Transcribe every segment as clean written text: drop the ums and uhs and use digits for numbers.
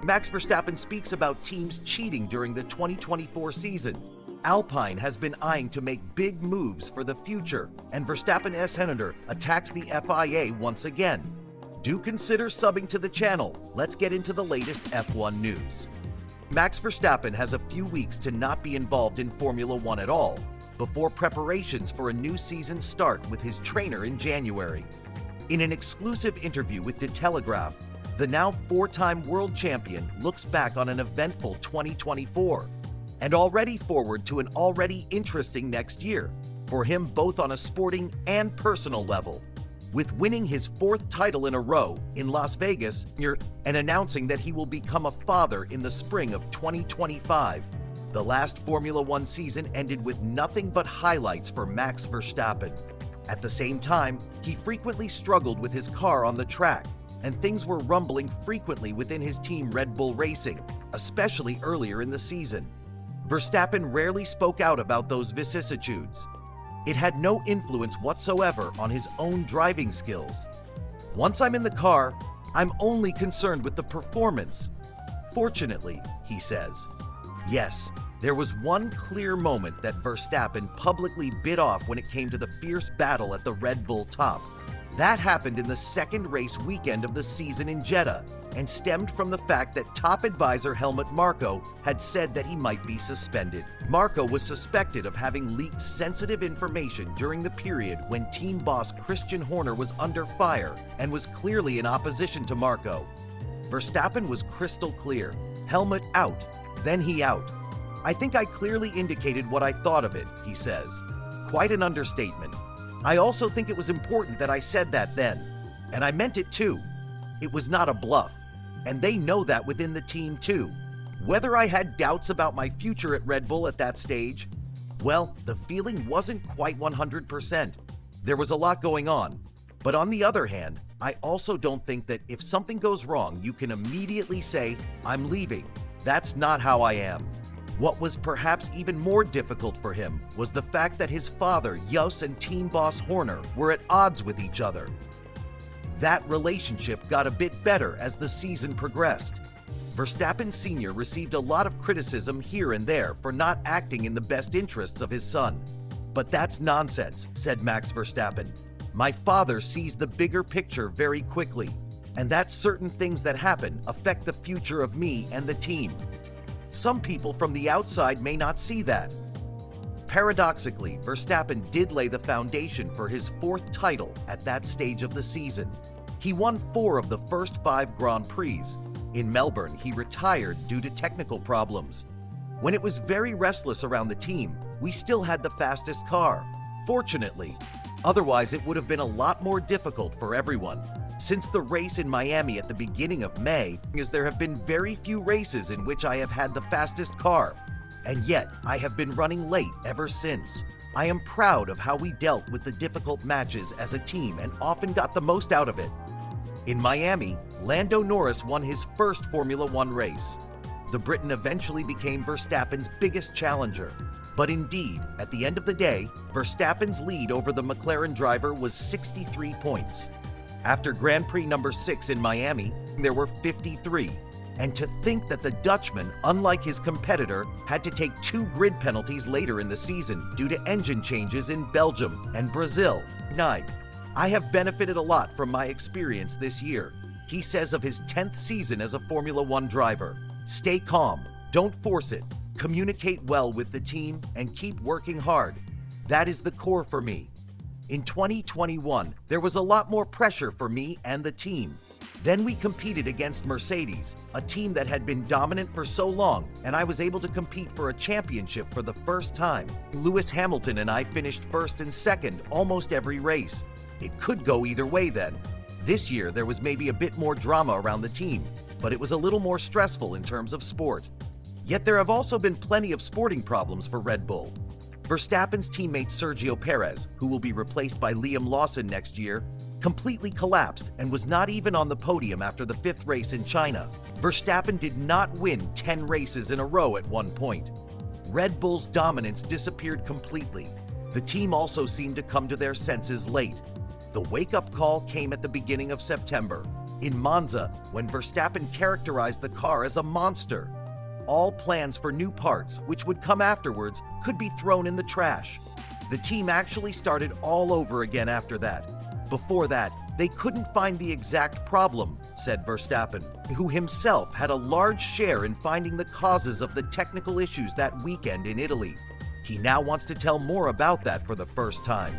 Max Verstappen speaks about teams cheating during the 2024 season. Alpine has been eyeing to make big moves for the future, and Verstappen Senator attacks the FIA once again. Do consider subbing to the channel. Let's get into the latest F1 news. Max Verstappen has a few weeks to not be involved in Formula One at all, before preparations for a new season start with his trainer in January. In an exclusive interview with The Telegraph, the now four-time world champion looks back on an eventful 2024 and already forward to an already interesting next year for him both on a sporting and personal level, with winning his fourth title in a row in Las Vegas and announcing that he will become a father in the spring of 2025. The last Formula One season ended with nothing but highlights for Max Verstappen. At the same time, he frequently struggled with his car on the track, and things were rumbling frequently within his team Red Bull Racing, especially earlier in the season. Verstappen rarely spoke out about those vicissitudes. It had no influence whatsoever on his own driving skills. "Once I'm in the car, I'm only concerned with the performance. Fortunately," he says. Yes, there was one clear moment that Verstappen publicly bit off when it came to the fierce battle at the Red Bull top. That happened in the second race weekend of the season in Jeddah, and stemmed from the fact that top advisor Helmut Marko had said that he might be suspended. Marko was suspected of having leaked sensitive information during the period when team boss Christian Horner was under fire and was clearly in opposition to Marko. Verstappen was crystal clear. Helmut out, then he out. "I think I clearly indicated what I thought of it," he says. Quite an understatement. "I also think it was important that I said that then, and I meant it too. It was not a bluff, and they know that within the team too. Whether I had doubts about my future at Red Bull at that stage, well, the feeling wasn't quite 100%. There was a lot going on. But on the other hand, I also don't think that if something goes wrong, you can immediately say, 'I'm leaving.' That's not how I am." What was perhaps even more difficult for him was the fact that his father, Jos, and team boss Horner were at odds with each other. That relationship got a bit better as the season progressed. Verstappen Sr. received a lot of criticism here and there for not acting in the best interests of his son. "But that's nonsense," said Max Verstappen. "My father sees the bigger picture very quickly, and that certain things that happen affect the future of me and the team. Some people from the outside may not see that." Paradoxically, Verstappen did lay the foundation for his fourth title at that stage of the season. He won 4 of the first 5 Grand Prix. In Melbourne, he retired due to technical problems. "When it was very restless around the team, we still had the fastest car, fortunately. Otherwise, it would have been a lot more difficult for everyone. Since the race in Miami at the beginning of May, as there have been very few races in which I have had the fastest car, and yet I have been running late ever since. I am proud of how we dealt with the difficult matches as a team and often got the most out of it." In Miami, Lando Norris won his first Formula One race. The Briton eventually became Verstappen's biggest challenger. But indeed, at the end of the day, Verstappen's lead over the McLaren driver was 63 points. After Grand Prix number 6 in Miami, there were 53. And to think that the Dutchman, unlike his competitor, had to take 2 grid penalties later in the season due to engine changes in Belgium and Brazil. 9. "I have benefited a lot from my experience this year," he says of his 10th season as a Formula One driver. "Stay calm, don't force it, communicate well with the team, and keep working hard. That is the core for me. In 2021, there was a lot more pressure for me and the team. Then we competed against Mercedes, a team that had been dominant for so long, and I was able to compete for a championship for the first time. Lewis Hamilton and I finished first and second almost every race. It could go either way then. This year, there was maybe a bit more drama around the team, but it was a little more stressful in terms of sport. Yet there have also been plenty of sporting problems for Red Bull. Verstappen's teammate Sergio Perez, who will be replaced by Liam Lawson next year, completely collapsed and was not even on the podium after the 5th race in China. Verstappen did not win 10 races in a row at one point. Red Bull's dominance disappeared completely. The team also seemed to come to their senses late. The wake-up call came at the beginning of September. in Monza when Verstappen characterized the car as a monster. All plans for new parts, which would come afterwards, could be thrown in the trash. The team actually started all over again after that. Before that, they couldn't find the exact problem, said Verstappen, who himself had a large share in finding the causes of the technical issues that weekend in Italy. He now wants to tell more about that for the first time.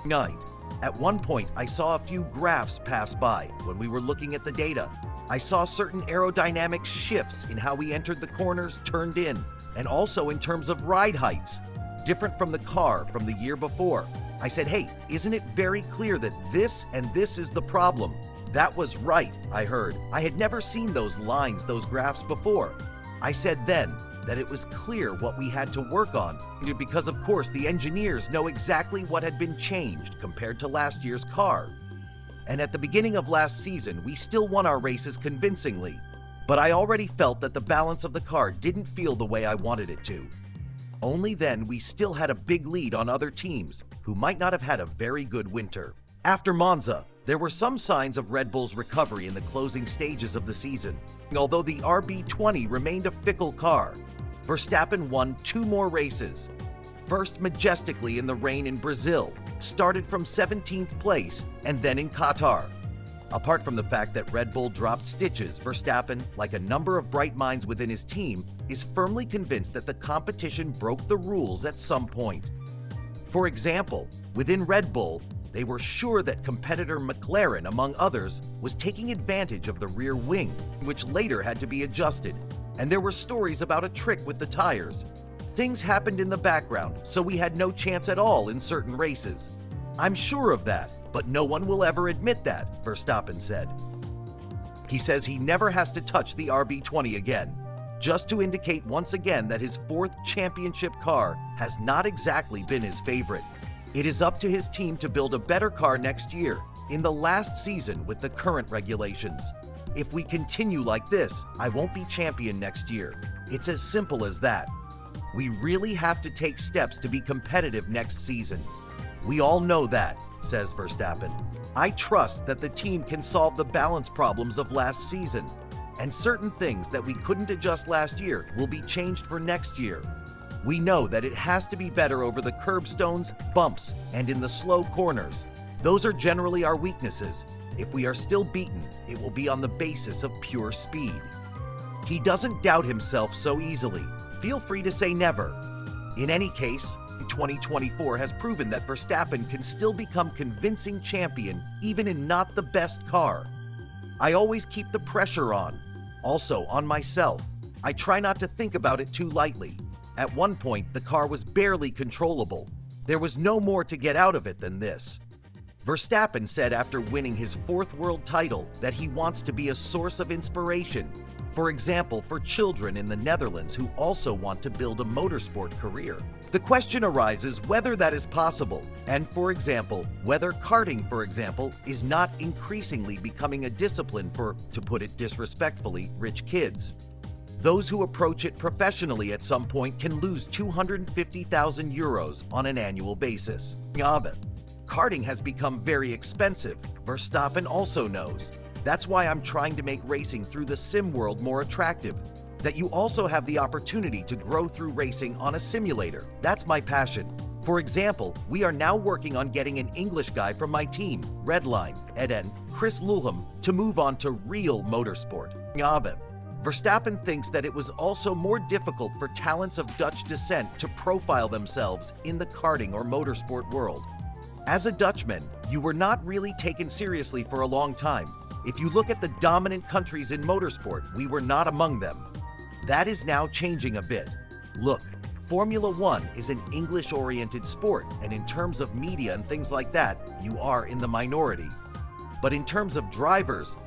Night. At one point, I saw a few graphs pass by when we were looking at the data. I saw certain aerodynamic shifts in how we entered the corners, turned in, and also in terms of ride heights, different from the car from the year before. I said, hey, isn't it very clear that this and this is the problem? That was right, I heard. I had never seen those lines, those graphs before. I said then that it was clear what we had to work on, because of course the engineers know exactly what had been changed compared to last year's car. And at the beginning of last season, we still won our races convincingly, but I already felt that the balance of the car didn't feel the way I wanted it to. Only then we still had a big lead on other teams who might not have had a very good winter. After Monza, there were some signs of Red Bull's recovery in the closing stages of the season. Although the RB20 remained a fickle car, Verstappen won 2 more races. First majestically in the rain in Brazil, started from 17th place, and then in Qatar. Apart from the fact that Red Bull dropped stitches, Verstappen, like a number of bright minds within his team, is firmly convinced that the competition broke the rules at some point. For example, within Red Bull, they were sure that competitor Mclaren, among others, was taking advantage of the rear wing, which later had to be adjusted, and there were stories about a trick with the tires. Things happened in the background, so we had no chance at all in certain races. I'm sure of that, but no one will ever admit that, Verstappen said. He says he never has to touch the RB20 again, just to indicate once again that his 4th championship car has not exactly been his favorite. It is up to his team to build a better car next year, in the last season with the current regulations. If we continue like this, I won't be champion next year. It's as simple as that. We really have to take steps to be competitive next season. We all know that, says Verstappen. I trust that the team can solve the balance problems of last season, and certain things that we couldn't adjust last year will be changed for next year. We know that it has to be better over the curbstones, bumps, and in the slow corners. Those are generally our weaknesses. If we are still beaten, it will be on the basis of pure speed. He doesn't doubt himself so easily. Feel free to say never. In any case, 2024 has proven that Verstappen can still become convincing champion even in not the best car. I always keep the pressure on. Also on myself. I try not to think about it too lightly. At one point, the car was barely controllable. There was no more to get out of it than this. Verstappen said after winning his 4th world title that he wants to be a source of inspiration, for example, for children in the Netherlands who also want to build a motorsport career. The question arises whether that is possible, and for example, whether karting, for example, is not increasingly becoming a discipline for, to put it disrespectfully, rich kids. Those who approach it professionally at some point can lose 250,000 euros on an annual basis. Karting has become very expensive. Verstappen also knows. That's why I'm trying to make racing through the sim world more attractive. That you also have the opportunity to grow through racing on a simulator. That's my passion. For example, we are now working on getting an English guy from my team, Redline, Eden, Chris Lulham, to move on to real motorsport. Verstappen thinks that it was also more difficult for talents of Dutch descent to profile themselves in the karting or motorsport world. As a Dutchman, you were not really taken seriously for a long time. If you look at the dominant countries in motorsport, we were not among them. That is now changing a bit. Look, Formula One is an English-oriented sport, and in terms of media and things like that, you are in the minority. But in terms of drivers,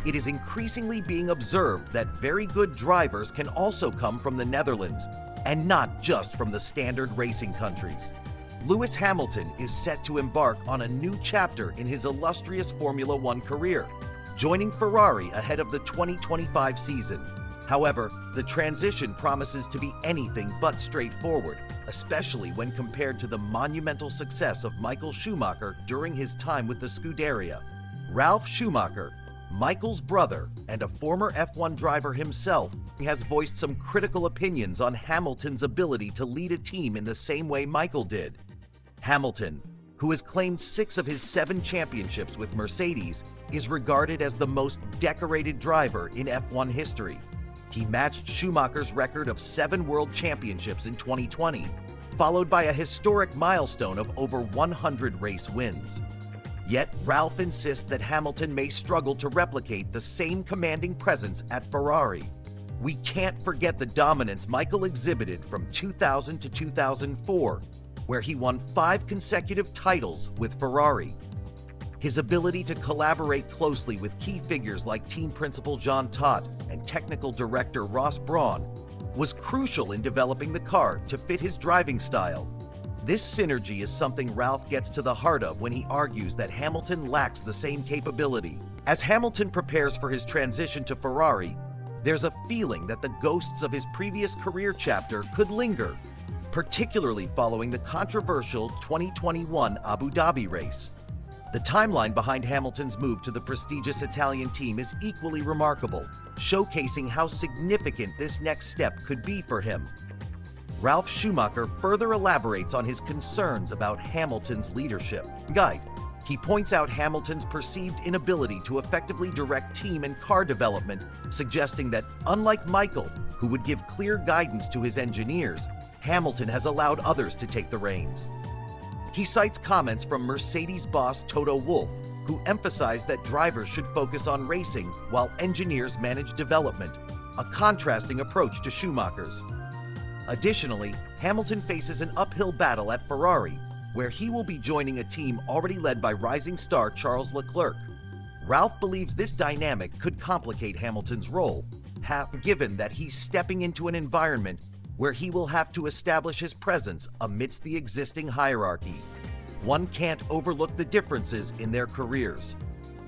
it is increasingly being observed that very good drivers can also come from the Netherlands, and not just from the standard racing countries. Lewis Hamilton is set to embark on a new chapter in his illustrious Formula One career, joining Ferrari ahead of the 2025 season. However, the transition promises to be anything but straightforward, especially when compared to the monumental success of Michael Schumacher during his time with the Scuderia. Ralf Schumacher, Michael's brother and a former F1 driver himself has voiced some critical opinions on Hamilton's ability to lead a team in the same way Michael did. Hamilton, who has claimed 6 of his 7 championships with Mercedes, is regarded as the most decorated driver in F1 history. He matched Schumacher's record of 7 world championships in 2020, followed by a historic milestone of over 100 race wins. Yet Ralph insists that Hamilton may struggle to replicate the same commanding presence at Ferrari. We can't forget the dominance Michael exhibited from 2000 to 2004, where he won 5 consecutive titles with Ferrari. His ability to collaborate closely with key figures like team principal John Todt and technical director Ross Brawn was crucial in developing the car to fit his driving style. This synergy is something Ralph gets to the heart of when he argues that Hamilton lacks the same capability. As Hamilton prepares for his transition to Ferrari, there's a feeling that the ghosts of his previous career chapter could linger, particularly following the controversial 2021 Abu Dhabi race. The timeline behind Hamilton's move to the prestigious Italian team is equally remarkable, showcasing how significant this next step could be for him. Ralf Schumacher further elaborates on his concerns about Hamilton's leadership. He points out Hamilton's perceived inability to effectively direct team and car development, suggesting that, unlike Michael, who would give clear guidance to his engineers, Hamilton has allowed others to take the reins. He cites comments from Mercedes boss Toto Wolff, who emphasized that drivers should focus on racing while engineers manage development, a contrasting approach to Schumacher's. Additionally, Hamilton faces an uphill battle at Ferrari, where he will be joining a team already led by rising star Charles Leclerc. Ralph believes this dynamic could complicate Hamilton's role, given that he's stepping into an environment where he will have to establish his presence amidst the existing hierarchy. One can't overlook the differences in their careers.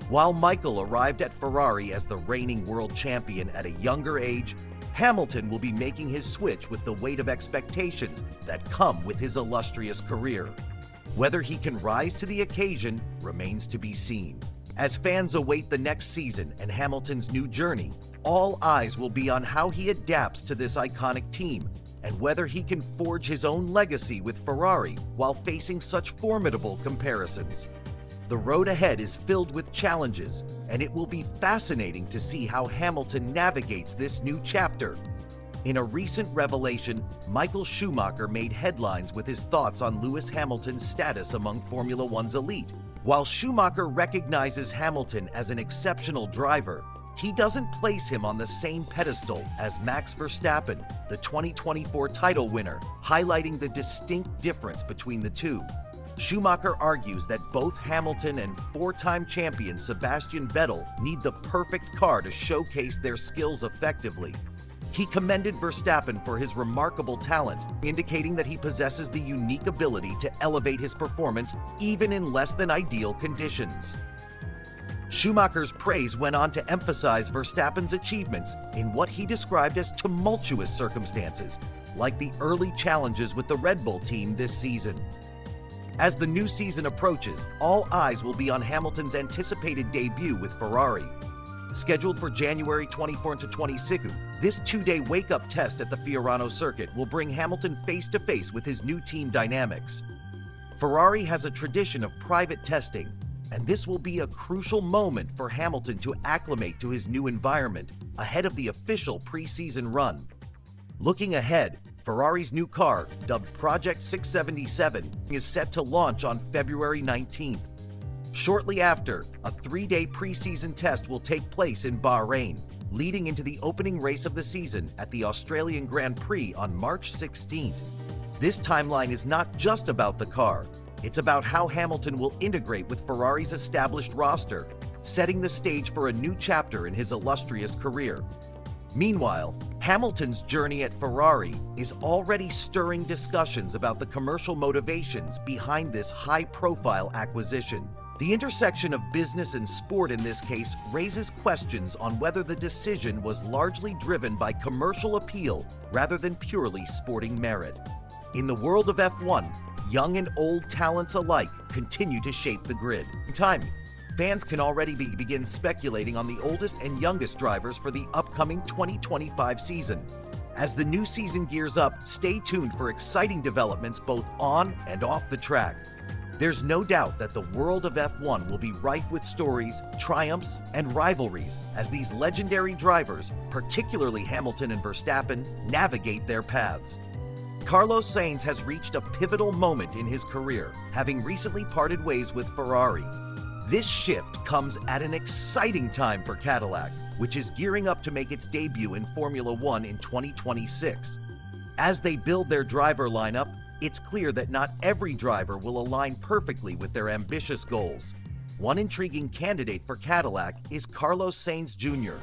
While Michael arrived at Ferrari as the reigning world champion at a younger age, Hamilton will be making his switch with the weight of expectations that come with his illustrious career. Whether he can rise to the occasion remains to be seen. As fans await the next season and Hamilton's new journey, all eyes will be on how he adapts to this iconic team and whether he can forge his own legacy with Ferrari while facing such formidable comparisons. The road ahead is filled with challenges, and it will be fascinating to see how Hamilton navigates this new chapter. In a recent revelation, Michael Schumacher made headlines with his thoughts on Lewis Hamilton's status among Formula One's elite. While Schumacher recognizes Hamilton as an exceptional driver, he doesn't place him on the same pedestal as Max Verstappen, the 2024 title winner, highlighting the distinct difference between the two. Schumacher argues that both Hamilton and 4-time champion Sebastian Vettel need the perfect car to showcase their skills effectively. He commended Verstappen for his remarkable talent, indicating that he possesses the unique ability to elevate his performance even in less than ideal conditions. Schumacher's praise went on to emphasize Verstappen's achievements in what he described as tumultuous circumstances, like the early challenges with the Red Bull team this season. As the new season approaches, all eyes will be on Hamilton's anticipated debut with Ferrari. Scheduled for January 24 to 26, this 2-day wake-up test at the Fiorano circuit will bring Hamilton face-to-face with his new team dynamics. Ferrari has a tradition of private testing, and this will be a crucial moment for Hamilton to acclimate to his new environment ahead of the official pre-season run. Looking ahead, Ferrari's new car, dubbed Project 677, is set to launch on February 19th. Shortly after, a 3-day preseason test will take place in Bahrain, leading into the opening race of the season at the Australian Grand Prix on March 16th. This timeline is not just about the car, it's about how Hamilton will integrate with Ferrari's established roster, setting the stage for a new chapter in his illustrious career. Meanwhile, Hamilton's journey at Ferrari is already stirring discussions about the commercial motivations behind this high-profile acquisition. The intersection of business and sport in this case raises questions on whether the decision was largely driven by commercial appeal rather than purely sporting merit. In the world of F1, young and old talents alike continue to shape the grid. fans can already begin speculating on the oldest and youngest drivers for the upcoming 2025 season. As the new season gears up, stay tuned for exciting developments both on and off the track. There's no doubt that the world of F1 will be rife with stories, triumphs, and rivalries as these legendary drivers, particularly Hamilton and Verstappen, navigate their paths. Carlos Sainz has reached a pivotal moment in his career, having recently parted ways with Ferrari. This shift comes at an exciting time for Cadillac, which is gearing up to make its debut in Formula One in 2026. As they build their driver lineup, it's clear that not every driver will align perfectly with their ambitious goals. One intriguing candidate for Cadillac is Carlos Sainz Jr.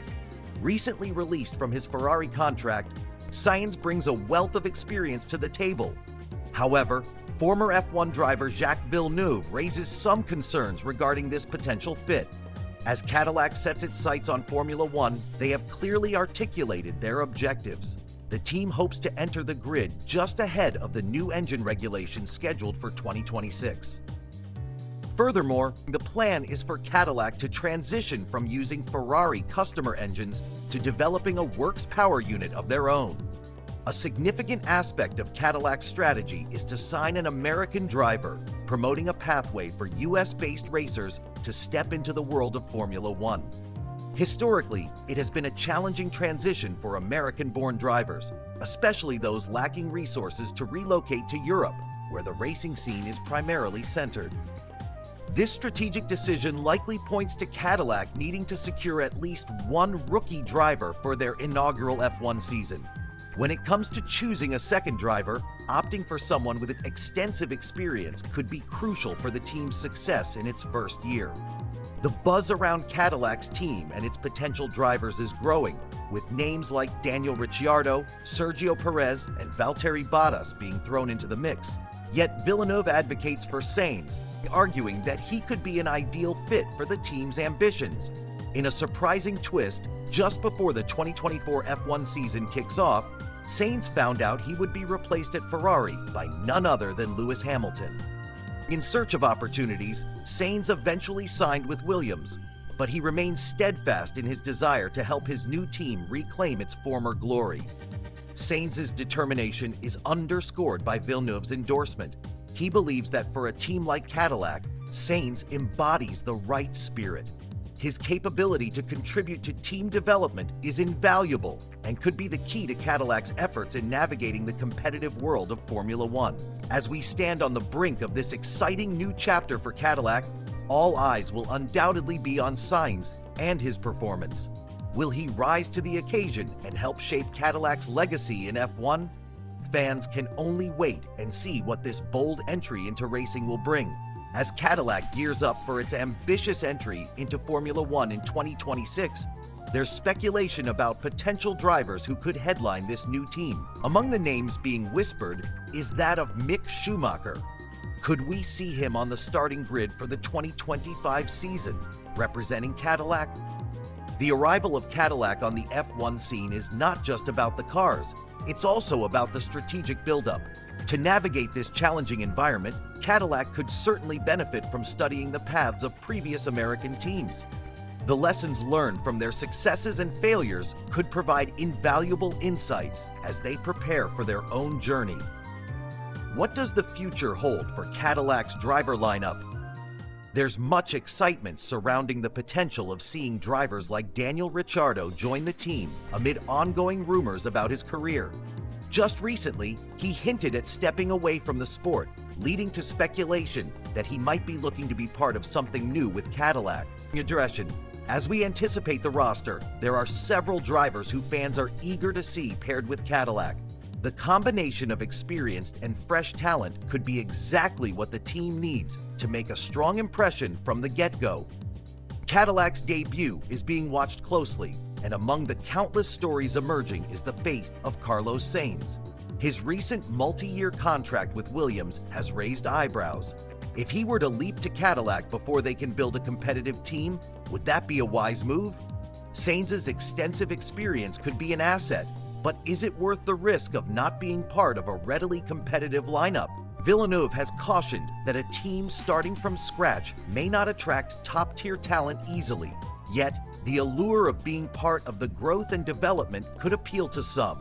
Recently released from his Ferrari contract, Sainz brings a wealth of experience to the table. However, former F1 driver Jacques Villeneuve raises some concerns regarding this potential fit. As Cadillac sets its sights on Formula One, they have clearly articulated their objectives. The team hopes to enter the grid just ahead of the new engine regulations scheduled for 2026. Furthermore, the plan is for Cadillac to transition from using Ferrari customer engines to developing a works power unit of their own. A significant aspect of Cadillac's strategy is to sign an American driver, promoting a pathway for US-based racers to step into the world of Formula One. Historically, it has been a challenging transition for American-born drivers, especially those lacking resources to relocate to Europe, where the racing scene is primarily centered. This strategic decision likely points to Cadillac needing to secure at least one rookie driver for their inaugural F1 season. When it comes to choosing a second driver, opting for someone with extensive experience could be crucial for the team's success in its first year. The buzz around Cadillac's team and its potential drivers is growing, with names like Daniel Ricciardo, Sergio Perez, and Valtteri Bottas being thrown into the mix. Yet Villeneuve advocates for Sainz, arguing that he could be an ideal fit for the team's ambitions. In a surprising twist, just before the 2024 F1 season kicks off, Sainz found out he would be replaced at Ferrari by none other than Lewis Hamilton. In search of opportunities, Sainz eventually signed with Williams, but he remains steadfast in his desire to help his new team reclaim its former glory. Sainz's determination is underscored by Villeneuve's endorsement. He believes that for a team like Cadillac, Sainz embodies the right spirit. His capability to contribute to team development is invaluable and could be the key to Cadillac's efforts in navigating the competitive world of Formula One. As we stand on the brink of this exciting new chapter for Cadillac, all eyes will undoubtedly be on Sainz and his performance. Will he rise to the occasion and help shape Cadillac's legacy in F1? Fans can only wait and see what this bold entry into racing will bring. As Cadillac gears up for its ambitious entry into Formula One in 2026, there's speculation about potential drivers who could headline this new team. Among the names being whispered is that of Mick Schumacher. Could we see him on the starting grid for the 2025 season, representing Cadillac? The arrival of Cadillac on the F1 scene is not just about the cars, it's also about the strategic buildup. To navigate this challenging environment, Cadillac could certainly benefit from studying the paths of previous American teams. The lessons learned from their successes and failures could provide invaluable insights as they prepare for their own journey. What does the future hold for Cadillac's driver lineup? There's much excitement surrounding the potential of seeing drivers like Daniel Ricciardo join the team amid ongoing rumors about his career. Just recently, he hinted at stepping away from the sport, leading to speculation that he might be looking to be part of something new with Cadillac. As we anticipate the roster, there are several drivers who fans are eager to see paired with Cadillac. The combination of experienced and fresh talent could be exactly what the team needs to make a strong impression from the get-go. Cadillac's debut is being watched closely, and among the countless stories emerging is the fate of Carlos Sainz. His recent multi-year contract with Williams has raised eyebrows. If he were to leap to Cadillac before they can build a competitive team, would that be a wise move? Sainz's extensive experience could be an asset, but is it worth the risk of not being part of a readily competitive lineup? Villeneuve has cautioned that a team starting from scratch may not attract top-tier talent easily, yet the allure of being part of the growth and development could appeal to some.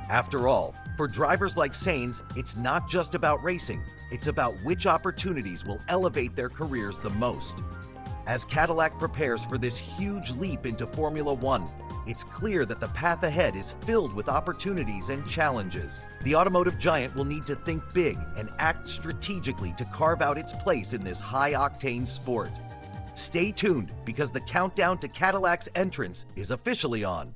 After all, for drivers like Sainz, it's not just about racing, it's about which opportunities will elevate their careers the most. As Cadillac prepares for this huge leap into Formula One, it's clear that the path ahead is filled with opportunities and challenges. The automotive giant will need to think big and act strategically to carve out its place in this high-octane sport. Stay tuned, because the countdown to Cadillac's entrance is officially on.